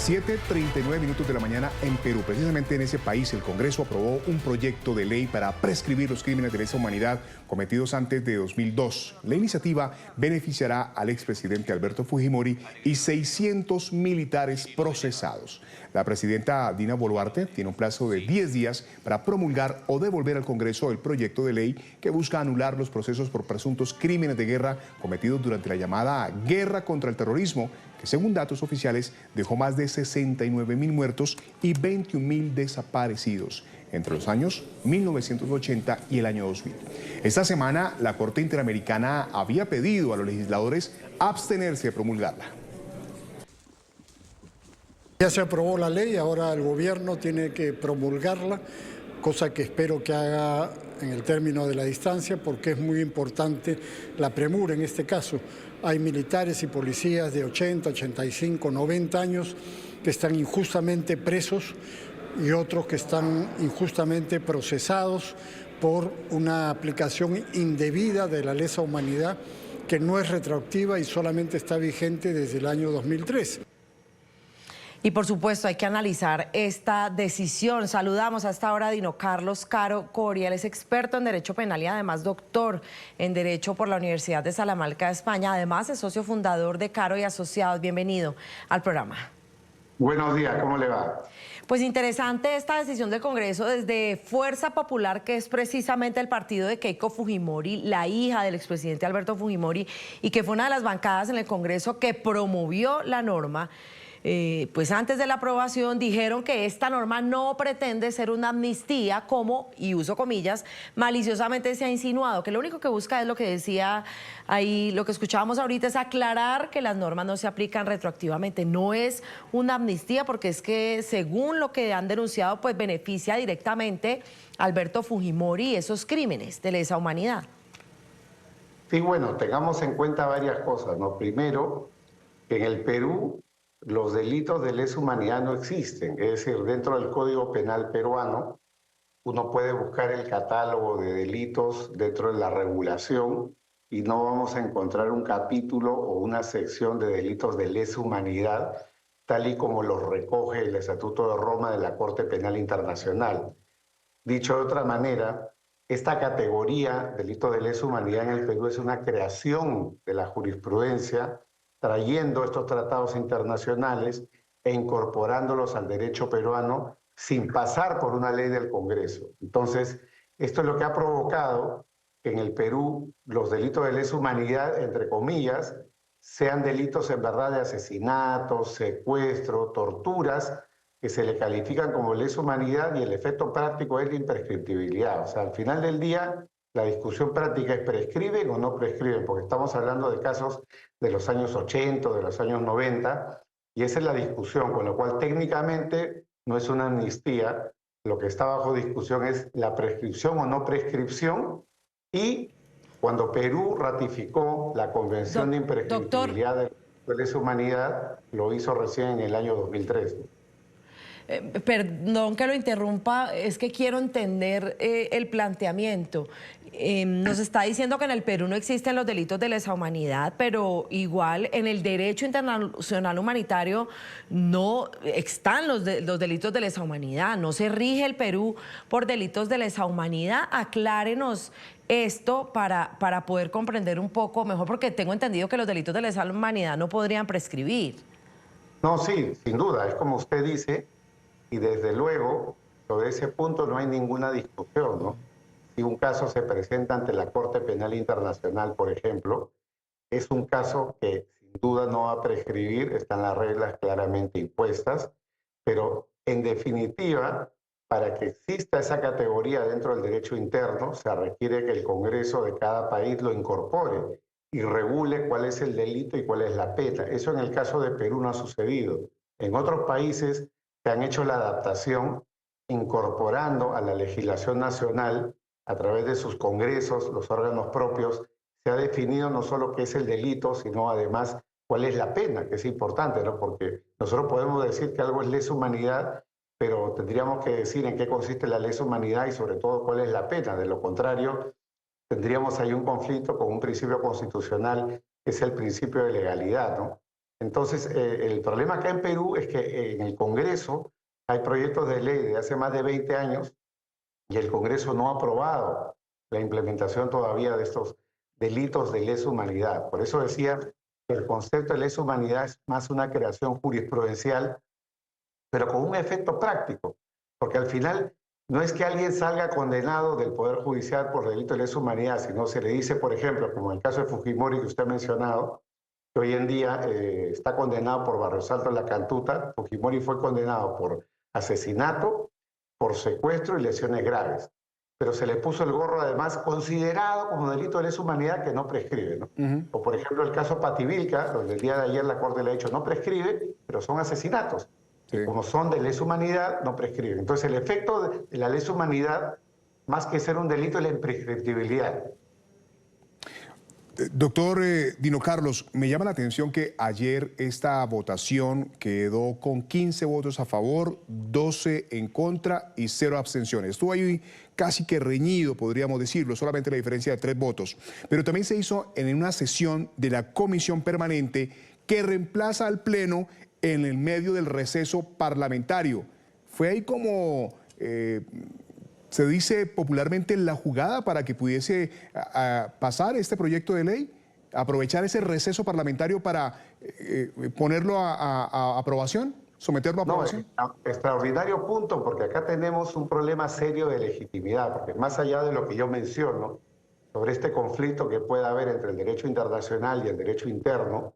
7:39 de la mañana en Perú. Precisamente en ese país el Congreso aprobó un proyecto de ley para prescribir los crímenes de lesa humanidad cometidos antes de 2002. La iniciativa beneficiará al expresidente Alberto Fujimori y 600 militares procesados. La presidenta Dina Boluarte tiene un plazo de 10 días para promulgar o devolver al Congreso el proyecto de ley que busca anular los procesos por presuntos crímenes de guerra cometidos durante la llamada guerra contra el terrorismo, que según datos oficiales dejó más de 69.000 muertos y 21.000 desaparecidos entre los años 1980 y el año 2000. Esta semana la Corte Interamericana había pedido a los legisladores abstenerse de promulgarla. Ya se aprobó la ley, ahora el gobierno tiene que promulgarla, cosa que espero que haga en el término de la distancia, porque es muy importante la premura en este caso. Hay militares y policías de 80, 85, 90 años que están injustamente presos y otros que están injustamente procesados por una aplicación indebida de la lesa humanidad que no es retroactiva y solamente está vigente desde el año 2003. Y por supuesto hay que analizar esta decisión. Saludamos a esta hora a Dino Carlos Caro Coria, él es experto en Derecho Penal y además doctor en Derecho por la Universidad de Salamanca de España. Además es socio fundador de Caro y Asociados. Bienvenido al programa. Buenos días, ¿cómo le va? Pues interesante esta decisión del Congreso desde Fuerza Popular, que es precisamente el partido de Keiko Fujimori, la hija del expresidente Alberto Fujimori, y que fue una de las bancadas en el Congreso que promovió la norma. Pues antes de la aprobación dijeron que esta norma no pretende ser una amnistía como, y uso comillas, maliciosamente se ha insinuado, que lo único que busca es lo que decía ahí, lo que escuchábamos ahorita, es aclarar que las normas no se aplican retroactivamente. No es una amnistía porque es que según lo que han denunciado, pues beneficia directamente a Alberto Fujimori esos crímenes de lesa humanidad. Sí, bueno, tengamos en cuenta varias cosas, ¿no? Primero, que en el Perú los delitos de lesa humanidad no existen, es decir, dentro del Código Penal peruano uno puede buscar el catálogo de delitos dentro de la regulación y no vamos a encontrar un capítulo o una sección de delitos de lesa humanidad tal y como los recoge el Estatuto de Roma de la Corte Penal Internacional. Dicho de otra manera, esta categoría, delito de lesa humanidad en el Perú, es una creación de la jurisprudencia trayendo estos tratados internacionales e incorporándolos al derecho peruano sin pasar por una ley del Congreso. Entonces, esto es lo que ha provocado que en el Perú los delitos de lesa humanidad, entre comillas, sean delitos en verdad de asesinato, secuestro, torturas, que se le califican como lesa humanidad y el efecto práctico es la imprescriptibilidad. O sea, al final del día, la discusión práctica es prescriben o no prescriben, porque estamos hablando de casos de los años 80, de los años 90, y esa es la discusión, con lo cual técnicamente no es una amnistía, lo que está bajo discusión es la prescripción o no prescripción, y cuando Perú ratificó la Convención de Imprescriptibilidad de la lesa humanidad, lo hizo recién en el año 2003. Perdón que lo interrumpa, es que quiero entender el planteamiento. Nos está diciendo que en el Perú no existen los delitos de lesa humanidad, pero igual en el derecho internacional humanitario no están los delitos de lesa humanidad. No se rige el Perú por delitos de lesa humanidad. Aclárenos esto para poder comprender un poco mejor, porque tengo entendido que los delitos de lesa humanidad no podrían prescribir. No, sí, sin duda, es como usted dice. Y desde luego, sobre ese punto no hay ninguna discusión, ¿no? Si un caso se presenta ante la Corte Penal Internacional, por ejemplo, es un caso que sin duda no va a prescribir, están las reglas claramente impuestas, pero en definitiva, para que exista esa categoría dentro del derecho interno, se requiere que el Congreso de cada país lo incorpore y regule cuál es el delito y cuál es la pena. Eso en el caso de Perú no ha sucedido. En otros países que han hecho la adaptación incorporando a la legislación nacional a través de sus congresos, los órganos propios, se ha definido no solo qué es el delito, sino además cuál es la pena, que es importante, ¿no? Porque nosotros podemos decir que algo es lesa humanidad, pero tendríamos que decir en qué consiste la lesa humanidad y sobre todo cuál es la pena. De lo contrario, tendríamos ahí un conflicto con un principio constitucional que es el principio de legalidad, ¿no? Entonces, el problema acá en Perú es que en el Congreso hay proyectos de ley de hace más de 20 años y el Congreso no ha aprobado la implementación todavía de estos delitos de lesa humanidad. Por eso decía que el concepto de lesa humanidad es más una creación jurisprudencial, pero con un efecto práctico, porque al final no es que alguien salga condenado del Poder Judicial por delito de lesa humanidad, sino se le dice, por ejemplo, como en el caso de Fujimori que usted ha mencionado, que hoy en día está condenado por Barrios Altos La Cantuta. Fujimori fue condenado por asesinato, por secuestro y lesiones graves. Pero se le puso el gorro, además, considerado como delito de lesa humanidad que no prescribe, ¿no? O, por ejemplo, el caso Pativilca, donde el día de ayer la Corte le ha dicho no prescribe, pero son asesinatos. Sí. Y como son de lesa humanidad, no prescribe. Entonces, el efecto de la lesa humanidad, más que ser un delito, es la imprescriptibilidad. Doctor Dino Carlos, me llama la atención que ayer esta votación quedó con 15 votos a favor, 12 en contra y 0 abstenciones. Estuvo ahí casi que reñido, podríamos decirlo, solamente la diferencia de 3 votos. Pero también se hizo en una sesión de la Comisión Permanente que reemplaza al Pleno en el medio del receso parlamentario. Fue ahí como... se dice popularmente la jugada para que pudiese pasar este proyecto de ley, aprovechar ese receso parlamentario para ponerlo a aprobación, someterlo a aprobación. No, extraordinario punto, porque acá tenemos un problema serio de legitimidad, porque más allá de lo que yo menciono sobre este conflicto que puede haber entre el derecho internacional y el derecho interno,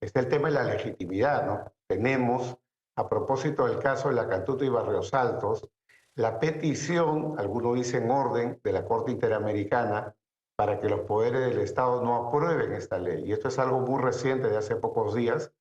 está el tema de la legitimidad, ¿no? Tenemos, a propósito del caso de La Cantuta y Barrios Altos, la petición, algunos dicen orden, de la Corte Interamericana para que los poderes del Estado no aprueben esta ley. Y esto es algo muy reciente, de hace pocos días,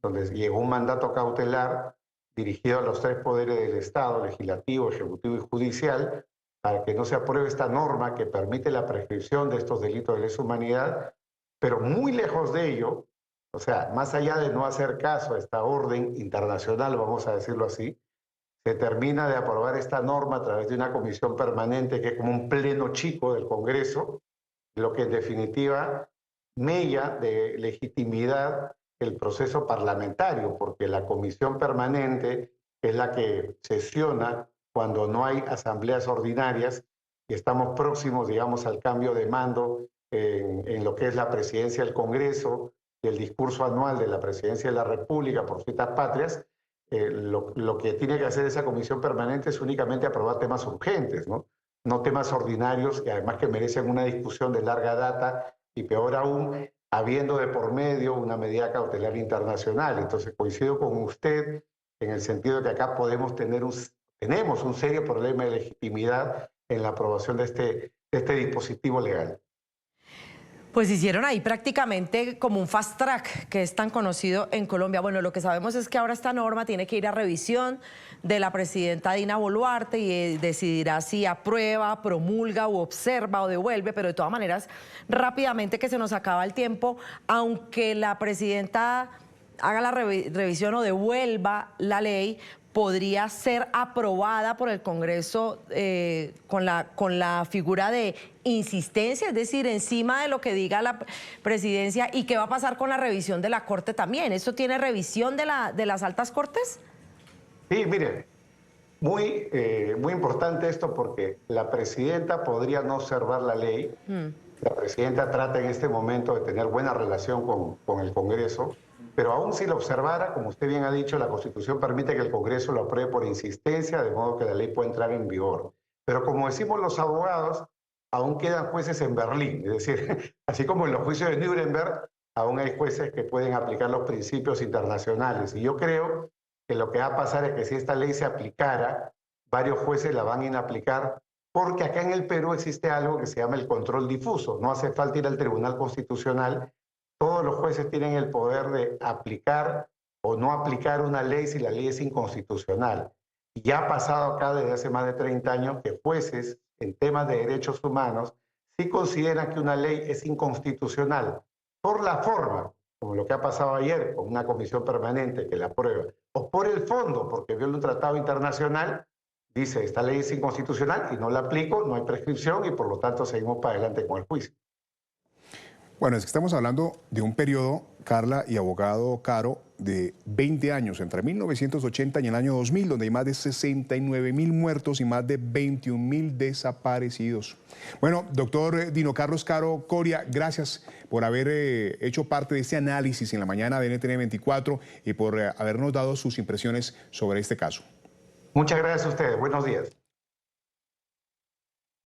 donde llegó un mandato cautelar dirigido a los 3 poderes del Estado, legislativo, ejecutivo y judicial, para que no se apruebe esta norma que permite la prescripción de estos delitos de lesa humanidad, pero muy lejos de ello, o sea, más allá de no hacer caso a esta orden internacional, vamos a decirlo así, se termina de aprobar esta norma a través de una comisión permanente que es como un pleno chico del Congreso, lo que en definitiva mella de legitimidad el proceso parlamentario, porque la comisión permanente es la que sesiona cuando no hay asambleas ordinarias y estamos próximos, digamos, al cambio de mando en lo que es la presidencia del Congreso y el discurso anual de la presidencia de la República por fiestas patrias. Lo que tiene que hacer esa comisión permanente es únicamente aprobar temas urgentes, ¿no? No temas ordinarios y además que merecen una discusión de larga data y peor aún, habiendo de por medio una medida cautelar internacional. Entonces coincido con usted en el sentido de que acá tenemos un serio problema de legitimidad en la aprobación de este dispositivo legal. Pues hicieron ahí prácticamente como un fast track, que es tan conocido en Colombia. Bueno, lo que sabemos es que ahora esta norma tiene que ir a revisión de la presidenta Dina Boluarte y decidirá si aprueba, promulga o observa o devuelve, pero de todas maneras, rápidamente que se nos acaba el tiempo, aunque la presidenta haga la revisión o devuelva la ley, podría ser aprobada por el Congreso con la figura de insistencia, es decir, encima de lo que diga la presidencia. ¿Y qué va a pasar con la revisión de la Corte también? ¿Esto tiene revisión de las altas cortes? Sí, mire, muy importante esto porque la presidenta podría no observar la ley. La presidenta trata en este momento de tener buena relación con el Congreso, pero aún si lo observara, como usted bien ha dicho, la Constitución permite que el Congreso lo apruebe por insistencia, de modo que la ley pueda entrar en vigor. Pero como decimos los abogados, aún quedan jueces en Berlín. Es decir, así como en los juicios de Nuremberg, aún hay jueces que pueden aplicar los principios internacionales. Y yo creo que lo que va a pasar es que si esta ley se aplicara, varios jueces la van a inaplicar, porque acá en el Perú existe algo que se llama el control difuso. No hace falta ir al Tribunal Constitucional. Todos los jueces tienen el poder de aplicar o no aplicar una ley si la ley es inconstitucional. Y ya ha pasado acá desde hace más de 30 años que jueces en temas de derechos humanos sí consideran que una ley es inconstitucional por la forma, como lo que ha pasado ayer con una comisión permanente que la aprueba, o por el fondo, porque viola un tratado internacional, dice esta ley es inconstitucional y no la aplico, no hay prescripción y por lo tanto seguimos para adelante con el juicio. Bueno, es que estamos hablando de un periodo, Carla y abogado Caro, de 20 años, entre 1980 y el año 2000, donde hay más de 69.000 muertos y más de 21.000 desaparecidos. Bueno, doctor Dino Carlos Caro Coria, gracias por haber hecho parte de este análisis en la mañana de NTN 24 y por habernos dado sus impresiones sobre este caso. Muchas gracias a ustedes. Buenos días.